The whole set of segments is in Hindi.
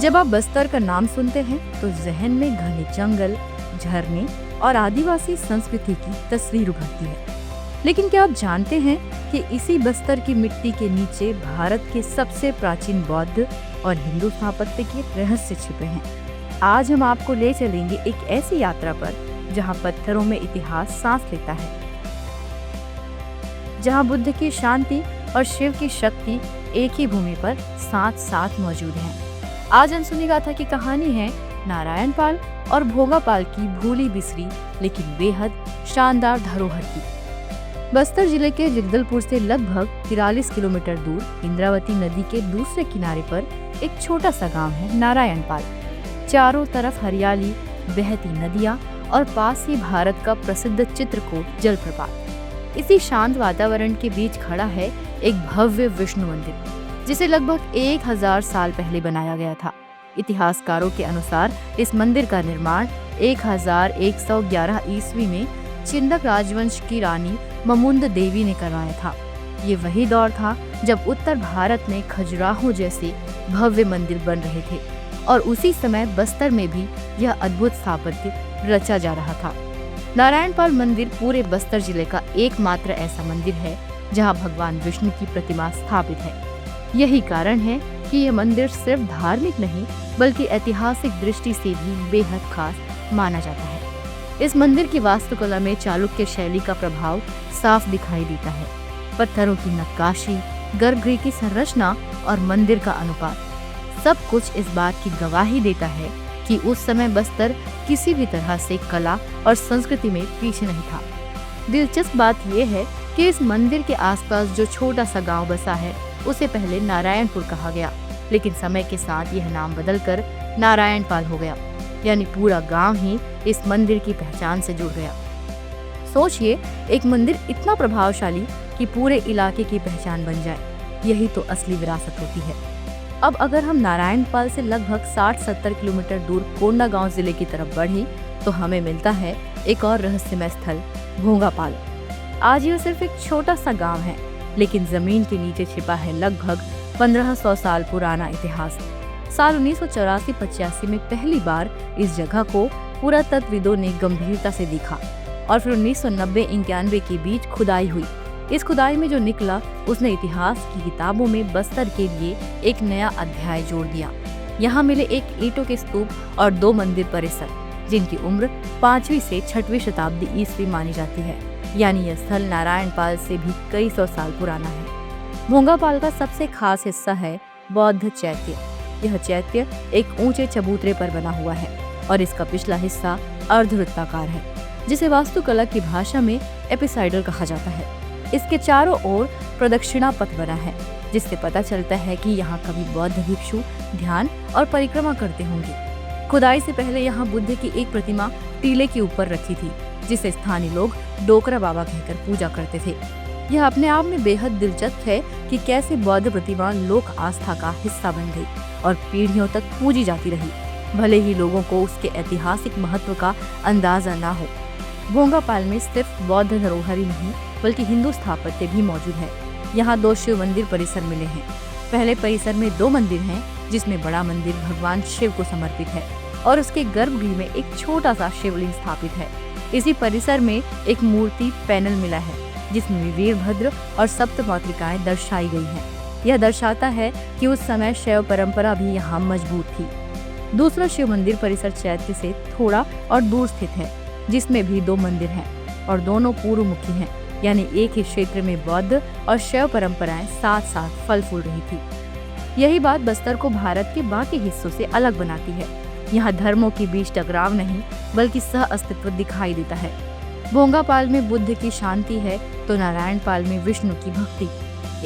जब आप बस्तर का नाम सुनते हैं तो जहन में घने जंगल, झरने और आदिवासी संस्कृति की तस्वीर उभरती है। लेकिन क्या आप जानते हैं कि इसी बस्तर की मिट्टी के नीचे भारत के सबसे प्राचीन बौद्ध और हिंदू स्थापत्य के रहस्य छिपे हैं। आज हम आपको ले चलेंगे एक ऐसी यात्रा पर जहां पत्थरों में इतिहास सांस लेता है, जहां बुद्ध की शांति और शिव की शक्ति एक ही भूमि पर साथ साथ मौजूद हैं। आज अनसुनी गाथा की कहानी है नारायण पाल और भोगा पाल की भूली बिसरी लेकिन बेहद शानदार धरोहर की। बस्तर जिले के जगदलपुर से लगभग 43 किलोमीटर दूर इंद्रावती नदी के दूसरे किनारे पर एक छोटा सा गांव है नारायण पाल। चारों तरफ हरियाली, बहती नदियां और पास ही भारत का प्रसिद्ध चित्रकूट जलप्रपात। इसी शांत वातावरण के बीच खड़ा है एक भव्य विष्णु मंदिर, जिसे लगभग 1000 साल पहले बनाया गया था। इतिहासकारों के अनुसार इस मंदिर का निर्माण 1111 ईस्वी में चिंदक राजवंश की रानी ममुंद देवी ने करवाया था। ये वही दौर था जब उत्तर भारत में खजुराहो जैसे भव्य मंदिर बन रहे थे और उसी समय बस्तर में भी यह अद्भुत स्थापत्य रचा जा रहा था। नारायण पाल मंदिर पूरे बस्तर जिले का एकमात्र ऐसा मंदिर है जहां भगवान विष्णु की प्रतिमा स्थापित है। यही कारण है कि यह मंदिर सिर्फ धार्मिक नहीं बल्कि ऐतिहासिक दृष्टि से भी बेहद खास माना जाता है। इस मंदिर की वास्तुकला में चालुक्य शैली का प्रभाव साफ दिखाई देता है। पत्थरों की नक्काशी, गर्भगृह की संरचना और मंदिर का अनुपात सब कुछ इस बात की गवाही देता है कि उस समय बस्तर किसी भी तरह से कला और संस्कृति में पीछे नहीं था। दिलचस्प बात यह है कि इस मंदिर के आसपास जो छोटा सा गांव बसा है उसे पहले नारायणपुर कहा गया, लेकिन समय के साथ यह नाम बदलकर नारायण पाल हो गया, यानी पूरा गांव ही इस मंदिर की पहचान से जुड़ गया। सोचिए, एक मंदिर इतना प्रभावशाली कि पूरे इलाके की पहचान बन जाए, यही तो असली विरासत होती है। अब अगर हम नारायण पाल से लगभग 60-70 किलोमीटर दूर कोंडागांव जिले की तरफ बढ़े तो हमें मिलता है एक और रहस्यमय स्थल, भोगा पाल। आज यह सिर्फ एक छोटा सा गांव है, लेकिन जमीन के नीचे छिपा है लगभग 1500 साल पुराना इतिहास। साल 1984-85 में पहली बार इस जगह को पुरातत्वविदों ने गंभीरता से देखा और फिर 1990-91 के बीच खुदाई हुई। इस खुदाई में जो निकला उसने इतिहास की किताबों में बस्तर के लिए एक नया अध्याय जोड़ दिया। यहाँ मिले एक ईंटों के स्तूप और 2 मंदिर परिसर, जिनकी उम्र 5वीं से 6वीं शताब्दी ईस्वी मानी जाती है, यानी यह स्थल नारायण पाल से भी कई सौ साल पुराना है। भोगा पाल का सबसे खास हिस्सा है बौद्ध चैत्य। यह चैत्य एक ऊंचे चबूतरे पर बना हुआ है और इसका पिछला हिस्सा अर्धवृत्ताकार है, जिसे वास्तुकला की भाषा में एपिसाइडल कहा जाता है। इसके चारों ओर प्रदक्षिणा पथ बना है, जिससे पता चलता है कि यहाँ कभी बौद्ध भिक्षु ध्यान और परिक्रमा करते होंगे। खुदाई से पहले यहाँ बुद्ध की एक प्रतिमा टीले के ऊपर रखी थी, जिसे स्थानीय लोग डोकरा बाबा कहकर पूजा करते थे। यह अपने आप में बेहद दिलचस्प है कि कैसे बौद्ध प्रतिमा लोक आस्था का हिस्सा बन गई और पीढ़ियों तक पूजी जाती रही, भले ही लोगों को उसके ऐतिहासिक महत्व का अंदाजा ना हो। भोगा पाल में सिर्फ बौद्ध धरोहर ही नहीं बल्कि हिंदू स्थापत्य भी मौजूद है। यहाँ 2 शिव मंदिर परिसर मिले हैं। पहले परिसर में 2 मंदिर हैं, जिसमें बड़ा मंदिर भगवान शिव को समर्पित है और उसके गर्भगृह में एक छोटा सा शिवलिंग स्थापित है। इसी परिसर में एक मूर्ति पैनल मिला है, जिसमें वीरभद्र और सप्तमातृकाएं दर्शाई गई हैं। यह दर्शाता है कि उस समय शैव परंपरा भी यहाँ मजबूत थी। दूसरा शिव मंदिर परिसर चैत्य से थोड़ा और दूर स्थित है, जिसमें भी 2 मंदिर हैं और दोनों पूर्वमुखी हैं, यानी एक ही क्षेत्र में बौद्ध और शैव परंपराएं साथ साथ फल फूल रही थी। यही बात बस्तर को भारत के बाकी हिस्सों से अलग बनाती है। यहाँ धर्मों के बीच टकराव नहीं बल्कि सह अस्तित्व दिखाई देता है। भोगा पाल में बुद्ध की शांति है तो नारायण पाल में विष्णु की भक्ति।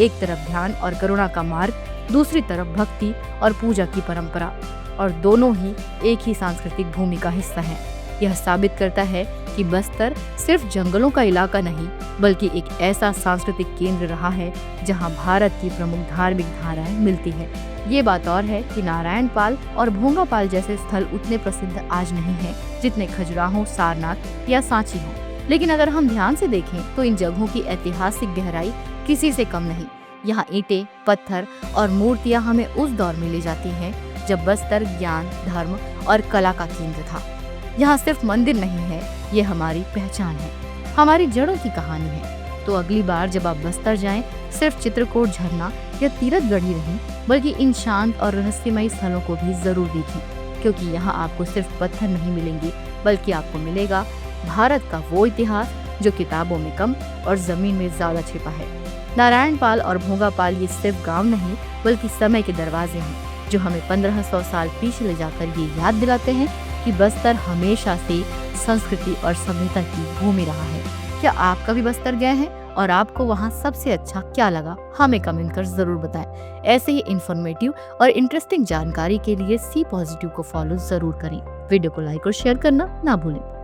एक तरफ ध्यान और करुणा का मार्ग, दूसरी तरफ भक्ति और पूजा की परंपरा, और दोनों ही एक ही सांस्कृतिक भूमि का हिस्सा है। यह साबित करता है कि बस्तर सिर्फ जंगलों का इलाका नहीं बल्कि एक ऐसा सांस्कृतिक केंद्र रहा है जहां भारत की प्रमुख धार्मिक धाराएं मिलती है। ये बात और है कि नारायण पाल और भोगा पाल जैसे स्थल उतने प्रसिद्ध आज नहीं हैं जितने खजुराहो, सारनाथ या सांची हो, लेकिन अगर हम ध्यान से देखें तो इन जगहों की ऐतिहासिक गहराई किसी से कम नहीं। यहाँ ईंटें, पत्थर और मूर्तियाँ हमें उस दौर में ले जाती हैं जब बस्तर ज्ञान, धर्म और कला का केंद्र था। यहाँ सिर्फ मंदिर नहीं है, ये हमारी पहचान है, हमारी जड़ों की कहानी है। तो अगली बार जब आप बस्तर जाएं, सिर्फ चित्रकूट झरना या तीरथगढ़ ही नहीं, बल्कि इन शांत और रहस्यमयी स्थलों को भी जरूर देखें, क्योंकि यहाँ आपको सिर्फ पत्थर नहीं मिलेंगे, बल्कि आपको मिलेगा भारत का वो इतिहास जो किताबों में कम और जमीन में ज्यादा छिपा है। नारायणपाल और भोगापाल ये सिर्फ गांव नहीं, बल्कि समय के दरवाजे हैं, जो हमें 1500 साल पीछे ले जाकर ये याद दिलाते हैं कि बस्तर हमेशा से संस्कृति और सभ्यता की भूमि रहा है। क्या आप कभी बस्तर गए हैं और आपको वहाँ सबसे अच्छा क्या लगा? हमें कमेंट कर जरूर बताएं। ऐसे ही इंफॉर्मेटिव और इंटरेस्टिंग जानकारी के लिए सी पॉजिटिव को फॉलो जरूर करें। वीडियो को लाइक और शेयर करना ना भूलें।